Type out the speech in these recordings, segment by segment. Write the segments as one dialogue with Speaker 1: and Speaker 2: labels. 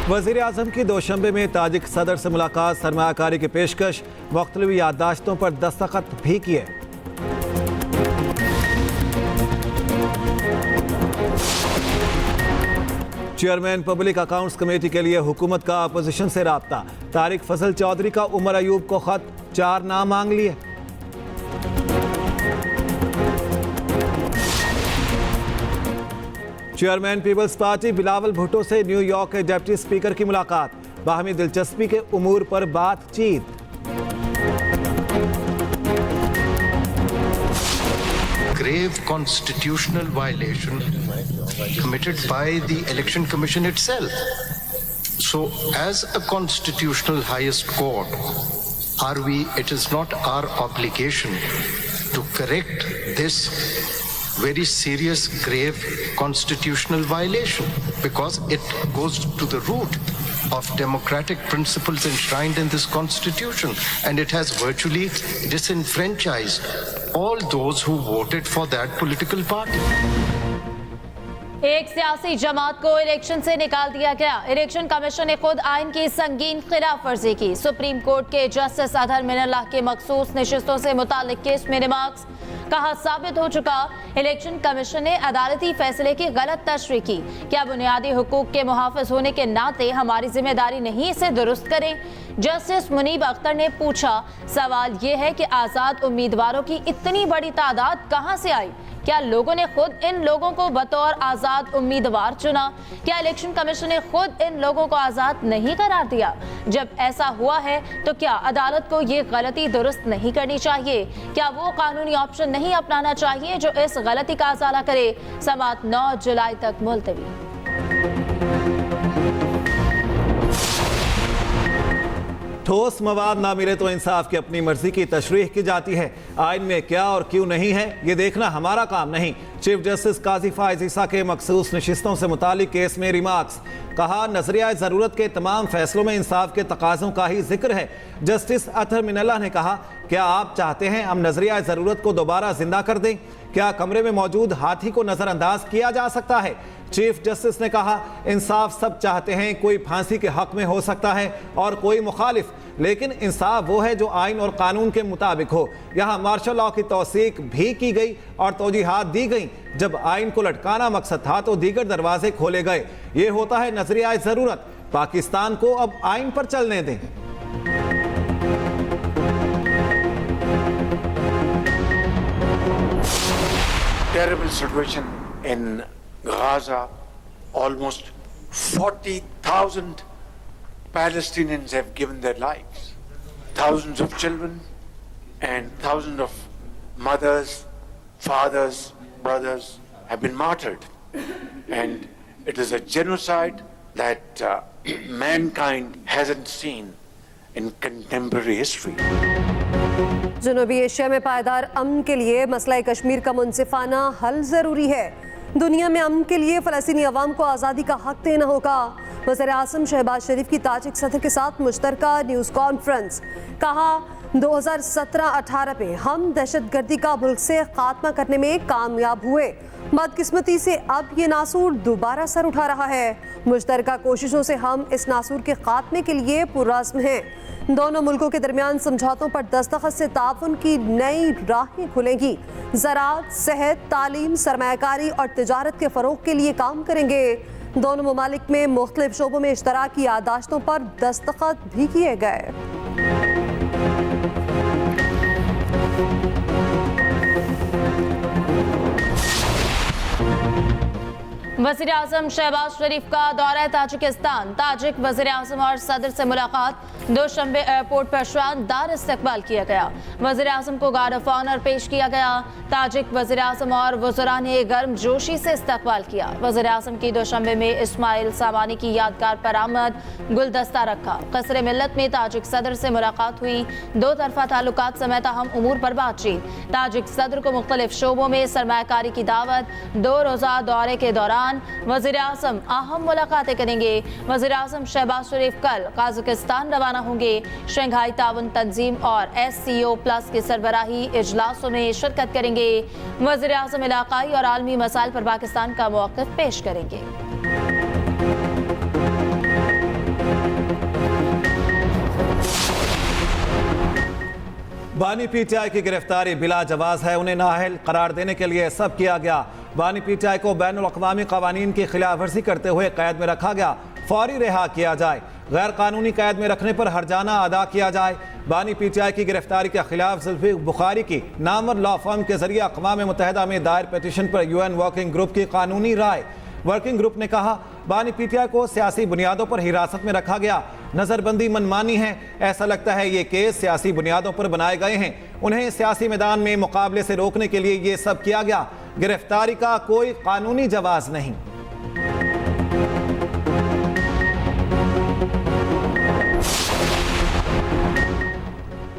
Speaker 1: वज़ीर आज़म की दोशंबे में ताजिक सदर से मुलाकात, सरमायाकारी की पेशकश, मुख्तलिफ याददाश्तों पर दस्तखत भी किए। चेयरमैन पब्लिक अकाउंट्स कमेटी के लिए हुकूमत का अपोजिशन से राब्ता, तारिक फजल चौधरी का उमर अयूब को खत, 4 नाम मांग लिए। Chairman peoples party Bilawal Bhutto से न्यूयॉर्क के डिप्टी स्पीकर की मुलाकात, बाहमी दिलचस्पी के उमूर पर बातचीत।
Speaker 2: Grave constitutional violation committed by the Election Commission itself. So, as a constitutional highest court, it is not our obligation to correct this very serious, grave constitutional violation, because it goes to the root of democratic principles enshrined in this constitution, and it has virtually disenfranchised all those who voted for that political party.
Speaker 3: एक सियासी जमात को election से निकाल दिया गया। Election commission ने खुद आइन की संगीन खिलाफ वर्जी की। सुप्रीम कोर्ट के जस्टिस अतहर मिनल्लाह के मखसूस नशिस्तों से मुतालिक केस में रिमार्क्स, कहा साबित हो चुका इलेक्शन कमीशन ने अदालती फैसले की गलत तशरीह की। क्या बुनियादी हुकूक के मुहाफिज होने के नाते हमारी जिम्मेदारी नहीं इसे दुरुस्त करें? जस्टिस मुनीब अख्तर ने पूछा। सवाल यह है कि आज़ाद उम्मीदवारों की इतनी बड़ी तादाद कहां से आई? क्या लोगों ने खुद इन लोगों को बतौर आज़ाद उम्मीदवार चुना? क्या इलेक्शन कमीशन ने खुद इन लोगों को आज़ाद नहीं करार दिया? जब ऐसा हुआ है तो क्या अदालत को ये गलती दुरुस्त नहीं करनी चाहिए? क्या वो कानूनी ऑप्शन नहीं अपनाना चाहिए जो इस गलती का अज़ाला करे? समाअत 9 जुलाई तक मुलतवी।
Speaker 1: ठोस मवाद ना मिले तो इंसाफ की अपनी मर्जी की तशरीह की जाती है। आइन में क्या और क्यों नहीं है ये देखना हमारा काम नहीं। चीफ जस्टिस काजी फाइज ईसा के मखसूस नशिस्तों से मुतालिक केस में रिमार्क्स, कहा नजरिया ज़रूरत के तमाम फैसलों में इंसाफ के तकाज़ों का ही जिक्र है। जस्टिस अतहर मिनल्लाह ने कहा, क्या आप चाहते हैं हम नजरिया ज़रूरत को दोबारा जिंदा कर दें? क्या कमरे में मौजूद हाथी को नज़रअंदाज किया जा सकता है? चीफ जस्टिस ने कहा, इंसाफ सब चाहते हैं, कोई फांसी के हक में हो सकता है और कोई मुखालिफ, लेकिन इंसाफ वो है जो आइन और कानून के मुताबिक हो। यहाँ मार्शल लॉ की तौसीक भी की गई और तौजीहात दी गई। जब आइन को लटकाना मकसद था तो दीगर दरवाजे खोले गए। ये होता है नजरिया ज़रूरत। पाकिस्तान को अब आइन पर चलने दें।
Speaker 4: Terrible situation in Gaza. Almost 40,000 Palestinians have given their lives. Thousands of children and thousands of mothers, fathers, brothers have been martyred. And it is a genocide that mankind hasn't seen in contemporary history.
Speaker 5: जनूबी Asia में पायदार अमन के लिए मसला कश्मीर का मुनसिफाना हल जरूरी है। दुनिया में अमन के लिए फ़लस्तीनी अवाम को आज़ादी का हक देना होगा। वज़ीर आज़म शहबाज शरीफ की ताजिक सदर के साथ मुश्तरका न्यूज़ कॉन्फ्रेंस, कहा 2017-18 में हम दहशतगर्दी का मुल्क से खात्मा करने में कामयाब हुए। बदकिस्मती से अब ये नासूर दोबारा सर उठा रहा है। मुश्तरका कोशिशों से हम इस नासूर के खात्मे के लिए पुरअज़्म हैं। दोनों मुल्कों के दरमियान समझौतों पर दस्तखत से ताउन की नई राहें खुलेंगी। ज़राअत, सेहत, तालीम, सरमायाकारी और तिजारत के फ़रोग़ के लिए काम करेंगे। दोनों ममालिक में मुख्तलिफ शोबों में इश्तराकी याददाश्तों पर दस्तखत भी किए गए।
Speaker 3: वज़ीर आज़म शहबाज शरीफ का दौरा ताजिकिस्तान, ताजिक वज़ीर आज़म और सदर से मुलाकात, दोशंबे एयरपोर्ट पर शानदार इस्तकबाल किया गया। वज़ीर आज़म को गार्ड ऑफ ऑनर पेश किया गया। ताजिक वज़ीर आज़म और वज़रा ने गर्म जोशी से इस्तकबाल किया। वज़ीर आज़म की दोशंबे में इस्माइल सामानी की यादगार पर आमद, गुलदस्ता रखा। क़स्र मिल्लत में ताजिक सदर से मुलाकात हुई। दो तरफा ताल्लुकात समेत अहम उमूर पर बातचीत। ताजिक सदर को मुख्तलिफ शोबों में सरमायाकारी की दावत। 2 रोज़ा दौरे के दौरान वज़ीर आज़म अहम मुलाकातें करेंगे। वज़ीर आज़म शहबाज शरीफ कल काज़ाकिस्तान रवाना होंगे। शंघाई ताउन तंजीम और SCO+ के सरबराही इजलासों में शिरकत करेंगे। वज़ीर आज़म इलाकाई और आलमी मसाइल पर पाकिस्तान का मौक़िफ़ पेश करेंगे।
Speaker 1: बानी पीटीआई की गिरफ्तारी बिला जवाज है, उन्हें नाअहल करार देने के लिए सब किया गया। बानी पीटीआई को बैनुल अक़वामी क़वानीन की खिलाफ वर्जी करते हुए कैद में रखा गया, फौरी रिहा किया जाए। गैर कानूनी कैद में रखने पर हर्जाना अदा किया जाए। बानी पीटीआई की गिरफ्तारी के खिलाफ जुल्फ़िकार बुखारी की नामवर लॉ फर्म के जरिए अक़वाम मुत्तहिदा में दायर पिटीशन पर UN वर्किंग ग्रुप की कानूनी राय। वर्किंग ग्रुप ने कहा, बानी पीटीआई को सियासी बुनियादों पर हिरासत में रखा गया, नज़रबंदी मनमानी है। ऐसा लगता है ये केस सियासी बुनियादों पर बनाए गए हैं, उन्हें सियासी मैदान में मुकाबले से रोकने के लिए ये सब किया गया। गिरफ्तारी का कोई कानूनी जवाज नहीं।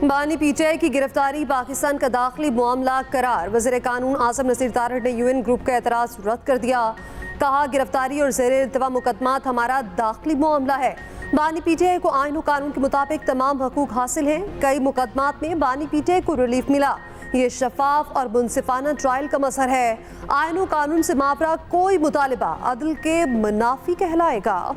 Speaker 5: बानी पीटीआई की गिरफ्तारी पाकिस्तान का दाखिली मामला करार। वज़ीर कानून आज़म नसीर तारड़ ने UN ग्रुप का एतराज़ रद्द कर दिया। कहा, गिरफ्तारी और ज़ेर इल्तिवा मुकदमात हमारा दाखिली मामला है। बानी पीटीआई को आइन और कानून के मुताबिक तमाम हकूक हासिल हैं। कई मुकदमात में बानी पीटीआई को रिलीफ मिला। ये शफाफ और मुनसिफाना ट्रायल का मसर है। आइन और कानून से मावरा कोई मुतालिबा अदल के मुनाफी कहलाएगा।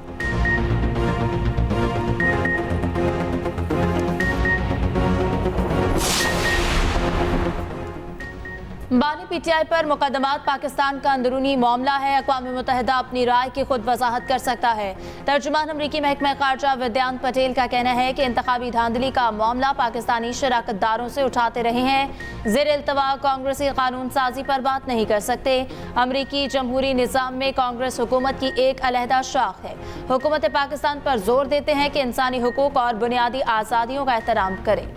Speaker 3: बानी पीटीआई पर मुकदमात पाकिस्तान का अंदरूनी मामला है। अक़वाम मुत्तहिदा अपनी राय की खुद वजाहत कर सकता है। तर्जुमान अमरीकी महकमा खारजा विद्यांत पटेल का कहना है कि इंतखाबी धांधली का मामला पाकिस्तानी शराकतदारों से उठाते रहे हैं। ज़ेर इल्तवा कांग्रेसी कानून साजी पर बात नहीं कर सकते। अमरीकी जमहूरी निज़ाम में कांग्रेस हुकूमत की एक अलहदा शाख है। हुकूमत पाकिस्तान पर जोर देते हैं कि इंसानी हुकूक और बुनियादी आज़ादियों का एहतराम करे।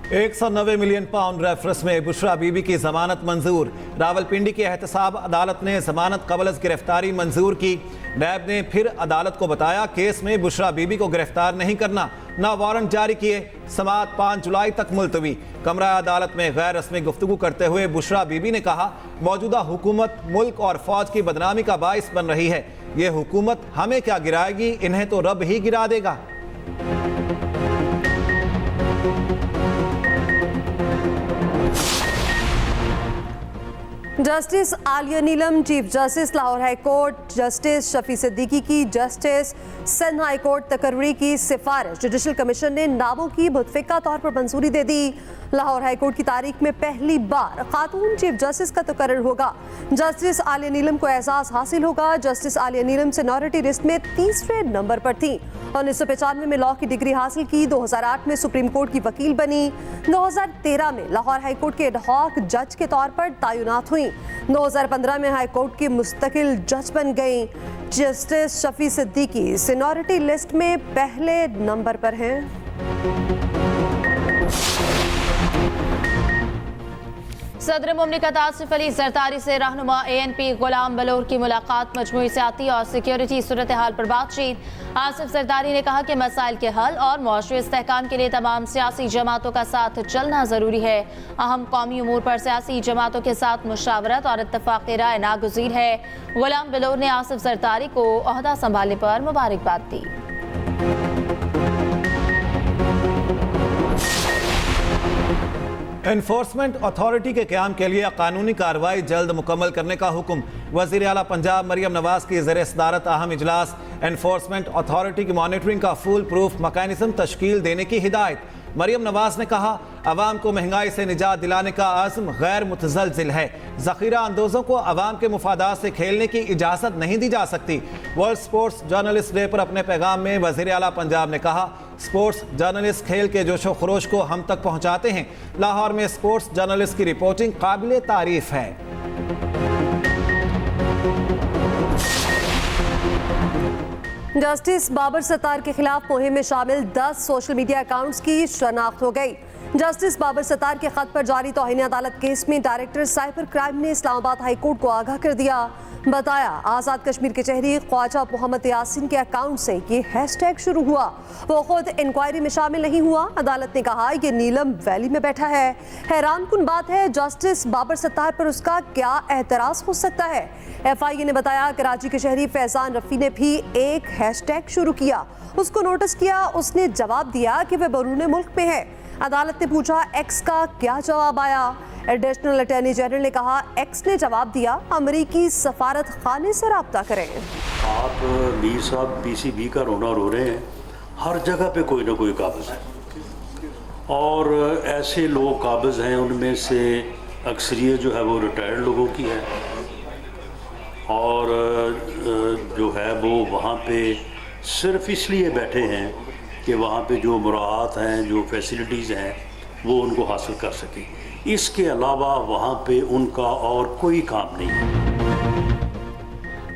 Speaker 1: 190 मिलियन पाउंड रेफरेंस में बुशरा बीबी की जमानत मंजूर। रावलपिंडी की एहतसाब अदालत ने जमानत कबल अज़ गिरफ्तारी मंजूर की। नैब ने फिर अदालत को बताया, केस में बुशरा बीबी को गिरफ्तार नहीं करना, ना वारंट जारी किए। समाअत 5 जुलाई तक मुलतवी। कमरा अदालत में गैर रस्मी गुफ्तगू करते हुए बुशरा बीबी ने कहा, मौजूदा हुकूमत मुल्क और फौज की बदनामी का बाइस बन रही है। ये हुकूमत हमें क्या गिराएगी, इन्हें तो रब ही गिरा देगा।
Speaker 5: Justice Aliya Neelam chief justice Lahore high court, justice Shafi Siddiqui की जस्टिस सिंध हाई कोर्ट तकर्री की सिफारिश जुडिशल कमीशन ने नामों की मुतफ़िका तौर पर मंजूरी दे दी। लाहौर हाई कोर्ट की तारीख में पहली बार खातून चीफ जस्टिस का तकर्र होगा। जस्टिस आलिया नीलम को एहसास हासिल होगा। जस्टिस आलिया नीलम सिनियरिटी लिस्ट में 3रे नंबर पर थी। 1995 में लॉ की डिग्री हासिल की। 2008 में सुप्रीम कोर्ट की वकील बनी। 2013 में लाहौर हाई कोर्ट के एडहॉक जज के तौर पर तैनात हुई। 2015 में हाई कोर्ट की मुस्तकिल जज बन गई। Justice Shafi Siddiqui seniority list में पहले नंबर पर हैं।
Speaker 3: सदर मुमलिकत आसिफ अली जरदारी से रहनुमा ANP गुलाम बलोर की मुलाकात। मजमूई सियासी और सिक्योरिटी सूरत हाल पर बातचीत। आसिफ जरदारी ने कहा कि मसाइल के हल और मुआशरी इस्तेहकाम के लिए तमाम सियासी जमातों का साथ चलना जरूरी है। अहम कौमी उमूर पर सियासी जमातों के साथ मुशावरत और इत्तफाक राय नागुज़ीर है। गुलाम बलोर ने आसिफ जरदारी को ओहदा संभालने पर मुबारकबाद दी।
Speaker 1: एनफोर्समेंट अथॉरिटी के क़याम के लिए कानूनी कार्रवाई जल्द मुकम्मल करने का हुक्म। वज़ीर आला पंजाब मरियम नवाज की ज़ेर सदारत अहम इजलास। एनफोर्समेंट अथॉरिटी की मॉनिटरिंग का फुल प्रूफ मैकेनिज्म तश्कील देने की हिदायत। मरियम नवाज ने कहा, अवाम को महंगाई से निजात दिलाने का आज़म गैर मुतज़लज़िल है। ज़ख़ीरा अंदोज़ों को अवाम के मुफादात से खेलने की इजाज़त नहीं दी जा सकती। वर्ल्ड स्पोर्ट्स जर्नलिस्ट डे पर अपने पैगाम में वज़ीर आला पंजाब ने कहा, स्पोर्ट्स जर्नलिस्ट खेल के जोशो खरोश को हम तक पहुँचाते हैं। लाहौर में स्पोर्ट्स जर्नलिस्ट की रिपोर्टिंग काबिल तारीफ है।
Speaker 5: जस्टिस बाबर सत्तार के खिलाफ मुहिम में शामिल 10 सोशल मीडिया अकाउंट्स की शनाख्त हो गई। जस्टिस बाबर सत्तार के खत पर जारी तौहीन अदालत केस में डायरेक्टर साइबर क्राइम ने इस्लामाबाद हाई कोर्ट को आगाह कर दिया। बताया, आज़ाद कश्मीर के चेहरे ख्वाजा मोहम्मद यासीन के अकाउंट से ये हैशटैग शुरू हुआ। वो खुद इंक्वायरी में शामिल नहीं हुआ। अदालत ने कहा, ये नीलम वैली में बैठा है। हैरान कुन बात है, जस्टिस बाबर सत्तार पर उसका क्या एतराज़ हो सकता है। FIA ने बताया, कराची के शहरी फैजान रफ़ी ने भी एक हैशटैग शुरू किया। उसको नोटिस किया, उसने जवाब दिया कि वह बैरून मुल्क में है। अदालत ने पूछा, एक्स का क्या जवाब आया। एडिशनल अटॉर्नी जनरल ने कहा, एक्स ने जवाब दिया, अमेरिकी सफारत खाने से रब्ता करें।
Speaker 6: आप मीर साहब पीसीबी का रोना रो रहे हैं, हर जगह पे कोई ना कोई काबिज है और ऐसे लोग काबिज हैं, उनमें से अक्सरियत जो है वो रिटायर्ड लोगों की है और जो है वो वहाँ पे सिर्फ इसलिए बैठे हैं कि वहाँ पे जो मुराद हैं, जो फैसिलिटीज़ हैं वो उनको हासिल कर सकें। इसके अलावा वहाँ पे उनका और कोई काम नहीं है।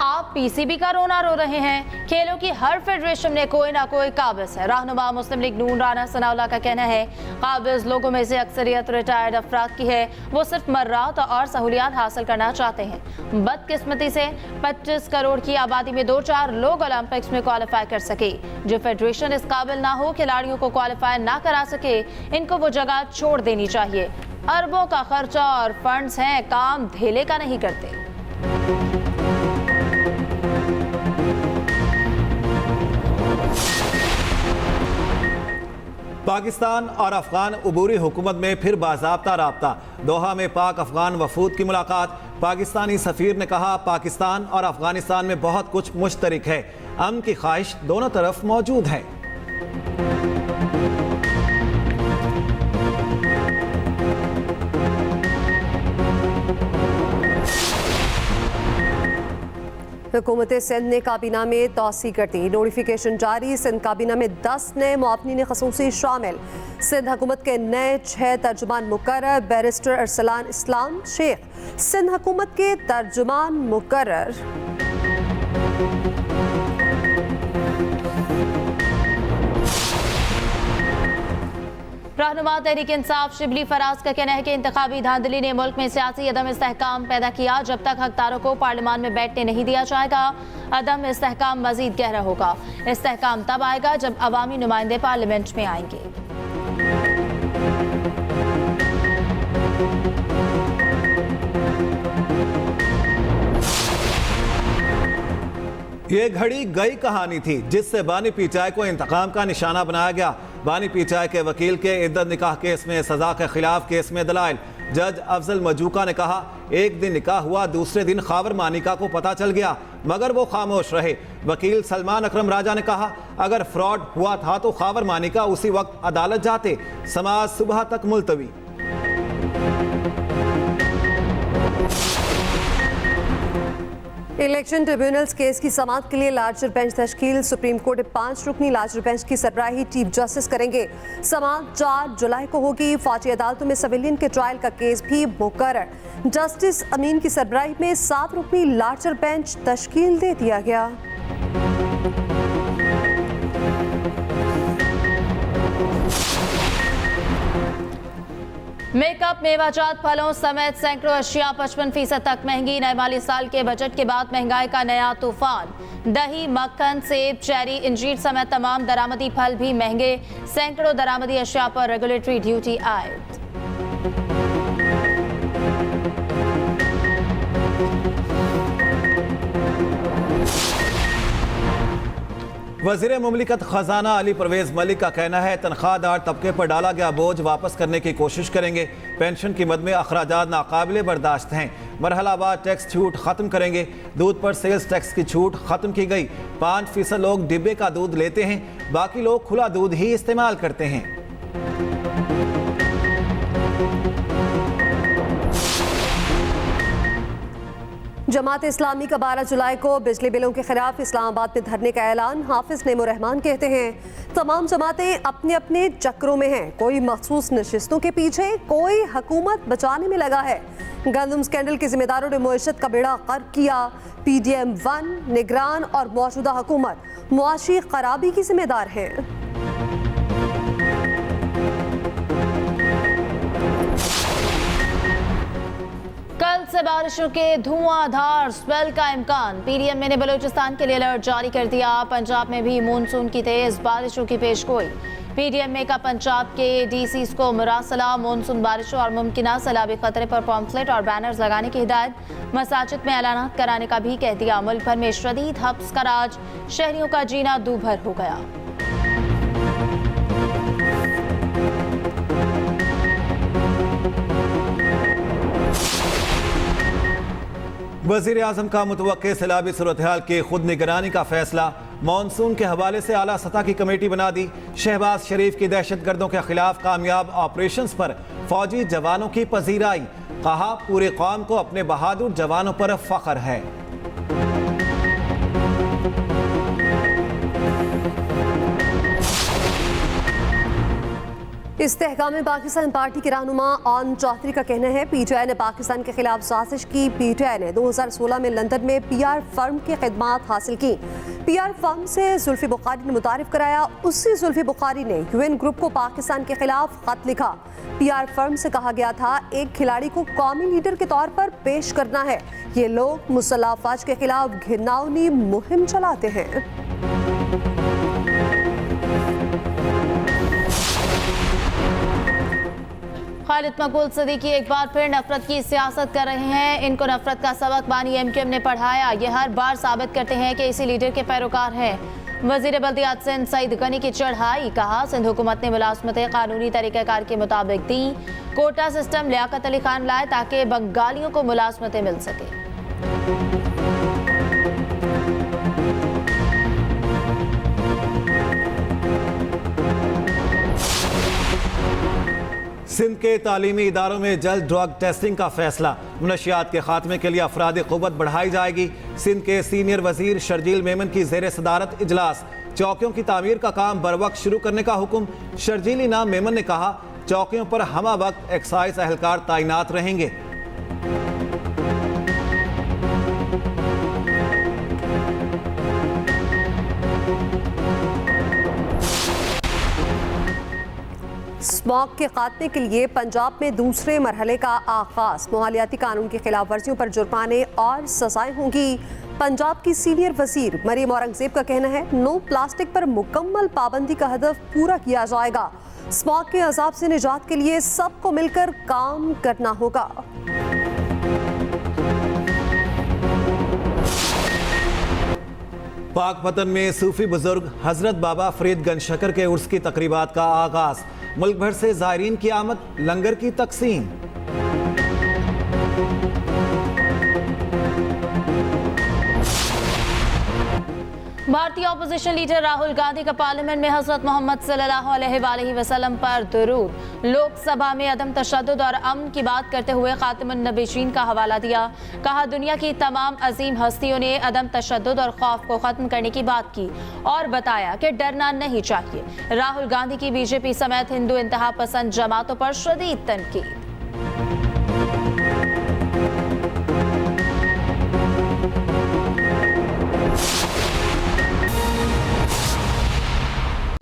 Speaker 3: आप पीसीबी का रोना रो रहे हैं। खेलों की हर फेडरेशन में कोई ना कोई काबिज है। रहनुमा मुस्लिम लीग नून राना सनाउल्लाह का कहना है, काबिज लोगों में से अक्सरियत रिटायर्ड अफराद की है। वो सिर्फ मर्रात और सहूलियात हासिल करना चाहते हैं। बदकिस्मती से 25 करोड़ की आबादी में 2-4 लोग ओलंपिक्स में क्वालिफाई कर सके। जो फेडरेशन इस काबिल ना हो, खिलाड़ियों को क्वालिफाई ना करा सके, इनको वो जगह छोड़ देनी चाहिए। अरबों का खर्चा और फंड्स हैं, काम धेले का नहीं करते।
Speaker 1: पाकिस्तान और अफगान अबूरी हुकूमत में फिर बाज़ाब्ता राब्ता। दोहा में पाक अफगान वफूद की मुलाकात। पाकिस्तानी सफ़ीर ने कहा, पाकिस्तान और अफगानिस्तान में बहुत कुछ मुश्तरक है। अमन की ख्वाहिश दोनों तरफ मौजूद है।
Speaker 5: हुकूमत सिंध ने काबीना में तोसी कर दी। नोटिफिकेशन जारी। सिंध काबीना में 10 नए मुआवनीन ख़ुसूसी शामिल। सिंध हुकूमत के नए 6 तर्जुमान मुकर्रर। बैरिस्टर अरसलान इस्लाम शेख सिंध हुकूमत के तर्जुमान मुकर्रर।
Speaker 3: रहनुमा तहरीक इंसाफ शिबली फराज का कहना है कि इंतखाबी धांधली ने मुल्क में सियासी अदम इस्तेहकाम पैदा किया। जब तक हकदारों को पार्लियामान में बैठने नहीं दिया जाएगा, अदम इस्तेहकाम मजीद गहरा होगा। इस्तेहकाम तब आएगा जब अवामी नुमाइंदे पार्लियामेंट में आएंगे।
Speaker 1: ये घड़ी गई कहानी थी जिससे बानी पीचाई को इंतकाम का निशाना बनाया गया। बानी पीचाई के वकील के इद्दत निकाह केस में सजा के खिलाफ केस में दलाइल। जज अफजल मजूका ने कहा, एक दिन निकाह हुआ, दूसरे दिन खावर मानिका को पता चल गया मगर वो खामोश रहे। वकील सलमान अकरम राजा ने कहा, अगर फ्रॉड हुआ था तो खावर मानिका उसी वक्त अदालत जाते। समाज सुबह तक मुलतवी।
Speaker 5: इलेक्शन ट्रिब्यूनल्स केस की समाअत के लिए लार्जर बेंच तश्कील। सुप्रीम कोर्ट 5 रुकनी लार्जर बेंच की सरबराही चीफ जस्टिस करेंगे। समाअत 4 जुलाई को होगी। फौजी अदालतों में सिविलियन के ट्रायल का केस भी मुकर्रर। जस्टिस अमीन की सरबराही में 7 रुकनी लार्जर बेंच तश्कील दे दिया गया।
Speaker 3: मेकअप, मेवाजात फलों समेत सैकड़ों अशिया 55% तक महंगी। नए माली साल के बजट के बाद महंगाई का नया तूफान। दही, मक्खन, सेब, चेरी, इंजीर समेत तमाम दरामदी फल भी महंगे। सैकड़ों दरामदी अशिया पर रेगुलेटरी ड्यूटी आयद।
Speaker 1: वज़ीर मुमलिकत खजाना अली परवेज मलिक का कहना है, तनख्वाहदार तबके पर डाला गया बोझ वापस करने की कोशिश करेंगे। पेंशन की मद में अखराजात नाकाबिले बर्दाश्त हैं। मरहलावार टैक्स छूट खत्म करेंगे। दूध पर सेल्स टैक्स की छूट खत्म की गई। 5% लोग डिब्बे का दूध लेते हैं, बाकी लोग खुला दूध ही इस्तेमाल करते हैं।
Speaker 5: जमात इस्लामी का 12 जुलाई को बिजली बिलों के खिलाफ इस्लामाबाद में धरने का ऐलान। हाफिज नेमुर्रहमान कहते हैं, तमाम जमातें अपने अपने चक्रों में हैं। कोई मखसूस नशिस्तों के पीछे, कोई हुकूमत बचाने में लगा है। गंदम स्कैंडल के जिम्मेदारों ने मुईशत का बेड़ा गर्क किया। PDM 1, निगरान और मौजूदा हुकूमत मुआशी खराबी की जिम्मेदार हैं।
Speaker 3: कल से बारिशों के धुआंधार स्पेल का इम्कान। PDM ने बलूचिस्तान के लिए अलर्ट जारी कर दिया। पंजाब में भी मानसून की तेज बारिशों की पेशगोई। PDM का पंजाब के DCs को मुरासला मानसून बारिशों और मुमकिना सैलाबी खतरे पर पॉम्फलेट और बैनर्स लगाने की हिदायत। मसाजिद में ऐलानात कराने का भी कह दिया। मुल्क भर में शदीद हब्स का राज, शहरियों का जीना दूभर हो गया।
Speaker 1: वजीर आजम का मुतवक्के सैलाबी सूरत हाल की खुद निगरानी का फैसला। मानसून के हवाले से आला सतह की कमेटी बना दी। शहबाज शरीफ की दहशतगर्दों के खिलाफ कामयाब ऑपरेशंस पर फौजी जवानों की पजीराई। कहा पूरे कौम को अपने बहादुर जवानों पर फख्र है।
Speaker 5: इस्तेहकाम पाकिस्तान पार्टी के रहनुमा आन चौधरी का कहना है पीटीआई ने पाकिस्तान के खिलाफ साजिश की। पीटीआई ने 2016 में लंदन में पीआर फर्म की खिदमात हासिल की। पीआर फर्म से जुल्फी बुखारी ने मुतारिफ कराया। उसी जुल्फी बुखारी ने यूएन ग्रुप को पाकिस्तान के खिलाफ खत लिखा। पीआर फर्म से कहा गया था एक खिलाड़ी को कौमी लीडर के तौर पर पेश करना है। ये लोग मुसल्लह अफवाज के खिलाफ घिनौनी मुहिम चलाते हैं।
Speaker 3: खालिद मकबूल सिद्दीकी एक बार फिर नफरत की सियासत कर रहे हैं। इनको नफरत का सबक बानी एमक्यूएम ने पढ़ाया। ये हर बार साबित करते हैं कि इसी लीडर के पैरोकार हैं। वजीर बल्दियात सिंध सईद गनी की चढ़ाई। कहा सिंध हुकूमत ने मुलाजमतें कानूनी तरीक़ाकार के मुताबिक दी। कोटा सिस्टम लियाकत अली खान लाए ताकि बंगालियों को मुलाजमतें मिल सके।
Speaker 1: सिंध के तालीमी इदारों में जल्द ड्रग टेस्टिंग का फैसला। मुनशियात के खात्मे के लिए अफराद क़ुव्वत बढ़ाई जाएगी। सिंध के सीनियर वजीर शर्जील मेमन की ज़ेर सदारत इजलास। चौकियों की तामीर का काम बर वक्त शुरू करने का हुक्म। शर्जील इनाम मेमन ने कहा चौकियों पर हमा वक्त एक्साइज एहलकार तैनात रहेंगे।
Speaker 5: स्मॉग के खात्मे के लिए पंजाब में दूसरे मरहले का आगाज। माहौलियाती कानून की खिलाफ वर्जियों पर जुर्माने और सजाएं होंगी। पंजाब की सीनियर वजीर मरियम औरंगजेब का कहना है नो प्लास्टिक पर मुकम्मल पाबंदी का हदफ पूरा किया जाएगा। स्मॉग के अजाब से निजात के लिए सबको मिलकर काम करना होगा।
Speaker 1: पाकपतन में सूफी बुजुर्ग हजरत बाबा फरीद गंज शकर के उर्स की तकरीबात का आगाज। मुल्क भर से ज़ायरीन की आमद, लंगर की तकसीम।
Speaker 3: भारतीय अपोजिशन लीडर राहुल गांधी का पार्लियामेंट में हजरत मोहम्मद सल्लल्लाहु अलैहि वसल्लम पर दुरूद। लोकसभा में अदम तशद्दुद और अमन की बात करते हुए खातिमुन नबीयीन का हवाला दिया। कहा दुनिया की तमाम अजीम हस्तियों ने अदम तशद्दुद और खौफ को खत्म करने की बात की और बताया कि डरना नहीं चाहिए। राहुल गांधी की बीजेपी समेत हिंदू इंतहा पसंद जमातों पर शदीद तनकीद।